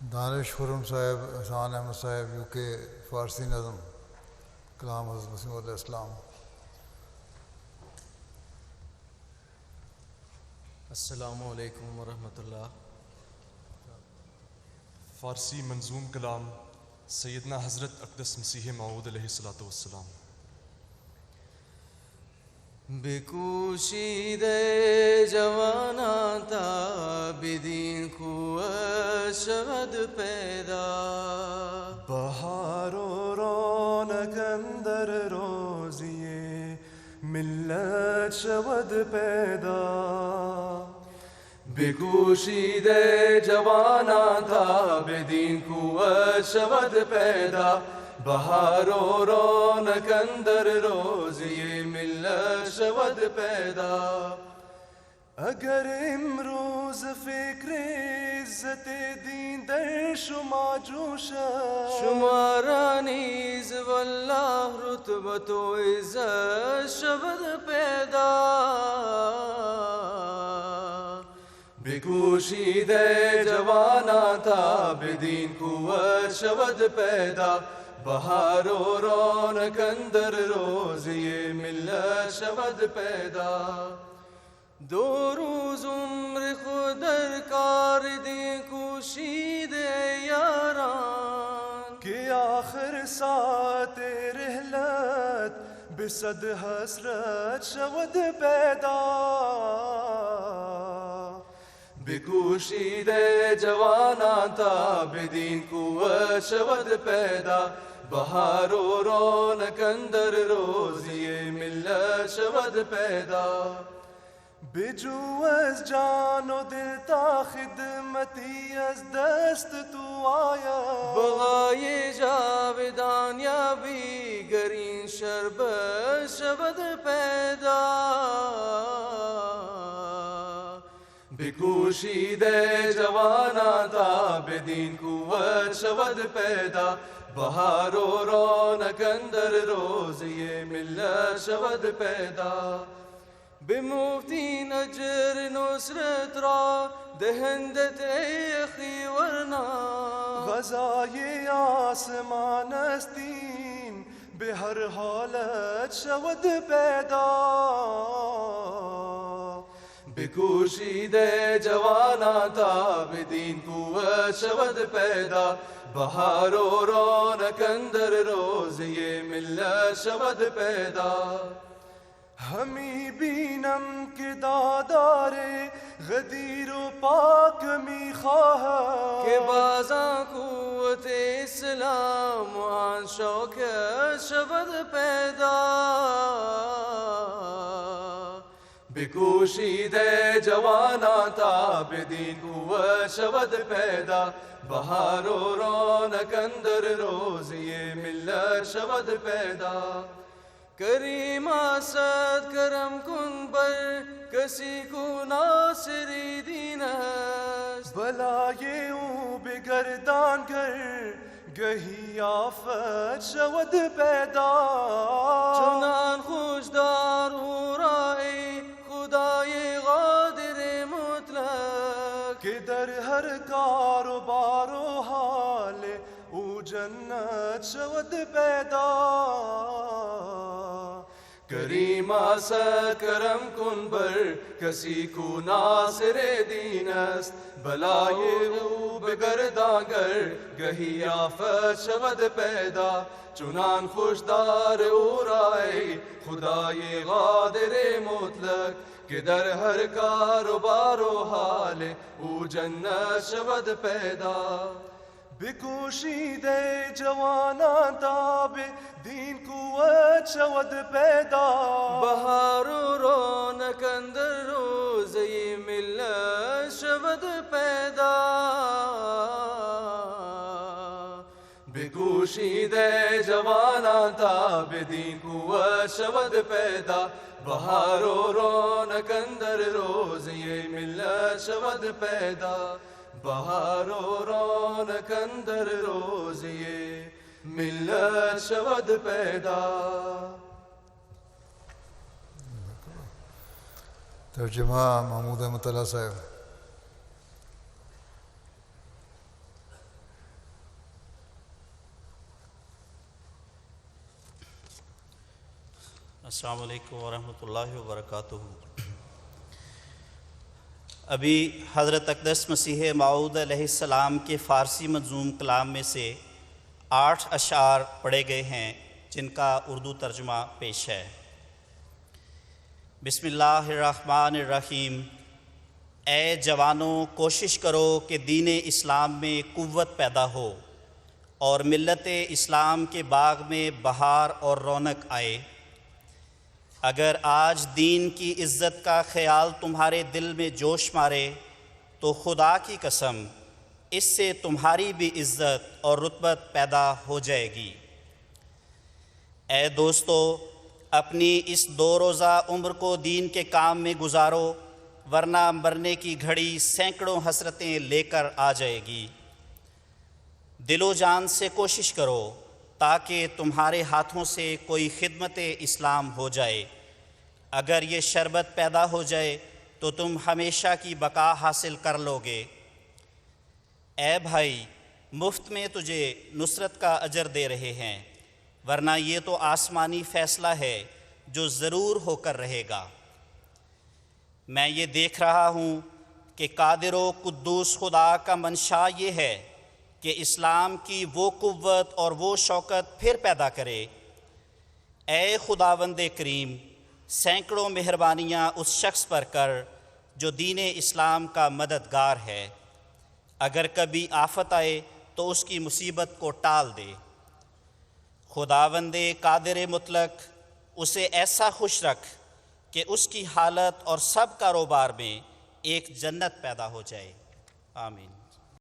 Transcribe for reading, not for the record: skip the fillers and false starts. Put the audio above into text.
दानिश खुरम साहब, एहसान अहमद साहब, यूके, फ़ारसी नज़म कलाम हज़रत मसीह मौऊद अलैहिस्सलाम। अस्सलामु अलैकुम वरहमतुल्लाह। फ़ारसी मंजूम कलाम सैयदना हज़रत अक़दस मसीह मऊद अलैहिस्सलाम। बिकुशीदे जवाना था बिदीन कुव्वत शवद पैदा, बहारो रौनक अंदर रोज़िए मिल्लत शवद पैदा। बिकुशीदे जवाना था बिदीन कुव्वत शवद पैदा, बहारो रौनक अंदर रोज़ ये मिल्लत शवद पैदा। अगर इमरोज़ फ़िक्र इज़्ज़त दीन दर शुमा जोशा, शुमारा नीज़ वल्लाह रुतबतो इज़्ज़त शवद पैदा। बिकुशीदे जवाना था बिदीन कुव्वत शवद पैदा, बहारो रौनक अंदर रोज़ ये मिल्लत शवद पैदा। दो रोज़ उम्र खुदर कार दे कुशीदे यारान, के आखिर सात रहलत बिसद हसरत शवद पैदा। बिकुशीदे जवाना था बिदीन कुव्वत शवद पैदा, बहारो रौनक अंदर रोज़ ये मिल्लत शवद पैदा। बिजुअस जानो दिल ता खिदमती अज दस्त तू आया, बगाये जावेदान या भी गरीन शरबत शवद पैदा। बिकुशीदे जवाना था बिदीन कुव्वत शवद पैदा, बहारो रौनक अंदर रोज़ ये मिल्लत शवद पैदा। बिमुफ्ती नजर नुसरत रा दहंदत अखी वरना, गज़ाये आसमान अस्तीन बेहर हालत शवद पैदा। बिकुशीदे जवाना था बिदीन कुव्वत शवद पैदा, बहारो रौनक अंदर रोज़ ये मिल्लत शवद पैदा। हमी बीनम के दादारे गदीरो पाक मी खाहा, के बाज़ा कुव्वत इस्लाम आन शौकत शवद पैदा। बिकुशीदे जवाना था बिदीन कुव्वत शवद पैदा, बहारो रौनक अंदर रोज़ ये मिल्लत शवद पैदा। करीमा सद करम कुन बर कसी को नासिरी दीन हस्त, भला ये बेगरदान कर गही आफत शवद पैदा। चुनान खुशदार उराए खुदाए गादिर मुतलक, के दर हर कारोबारो हाल ऊ जन्नत शवद पैदा। करीमा सद करम कुन बर कसी को नासिरे दीनस्त, भलाए बेगरदागर गही आफत शवद पैदा। चुनान खुशदार उराए खुदाए गादिरे मुतलक, के दर हर कारोबारो हाल ऊ जन्नत शवद पैदा। बिकुशीदे जवाना ताबे दीन कुव्वत शवद पैदा, बहारो रौनक अंदर रोज़ ये मिल्लत शवद पैदा। बिकुशीदे जवाना था बिदीन कुव्वत शवद पैदा, बहारो रौनक अंदर रोज़ ये मिल्लत शवद पैदा। बहारो रौनक अंदर रोज़ ये मिल्लत शवद पैदा। तर्जुमा महमूद अहमद तला साहब। अस्सलामु अलैकुम वरहमतुल्लाहि वबरकातुहू। अभी हज़रत अक़दस मसीह मऊद अलैहिस्सलाम के फ़ारसी मंज़ूम कलाम में से 8 अशार पढ़े गए हैं, जिनका उर्दू तर्जुमा पेश है। बिस्मिल्लाहिर्रहमानिर्रहीम। ए जवानों, कोशिश करो कि दीन इस्लाम में क़ुव्वत पैदा हो और मिल्लत इस्लाम के बाग में बहार और रौनक आए। अगर आज दीन की इज़्ज़त का ख़याल तुम्हारे दिल में जोश मारे तो खुदा की कसम, इससे तुम्हारी भी इज़्ज़त और रुतबत पैदा हो जाएगी। ए दोस्तों, अपनी इस 2 रोज़ा उम्र को दीन के काम में गुजारो, वरना मरने की घड़ी सैकड़ों हसरतें लेकर आ जाएगी। दिलो जान से कोशिश करो ताकि तुम्हारे हाथों से कोई खिदमत इस्लाम हो जाए। अगर ये शरबत पैदा हो जाए तो तुम हमेशा की बका हासिल कर लोगे। ए भाई, मुफ्त में तुझे नुसरत का अजर दे रहे हैं, वरना ये तो आसमानी फ़ैसला है जो ज़रूर होकर रहेगा। मैं ये देख रहा हूँ कि कादिर व कुद्दूस खुदा का मंशा ये है कि इस्लाम की वो क़ुव्वत और वो शौकत फिर पैदा करे। ए खुदावंदे करीम, सैकड़ों मेहरबानियाँ उस शख्स पर कर जो दीन इस्लाम का मददगार है। अगर कभी आफत आए तो उसकी मुसीबत को टाल दे। खुदावंदे कादिर मुतलक, उसे ऐसा खुश रख कि उसकी हालत और सब कारोबार में एक जन्नत पैदा हो जाए। आमीन।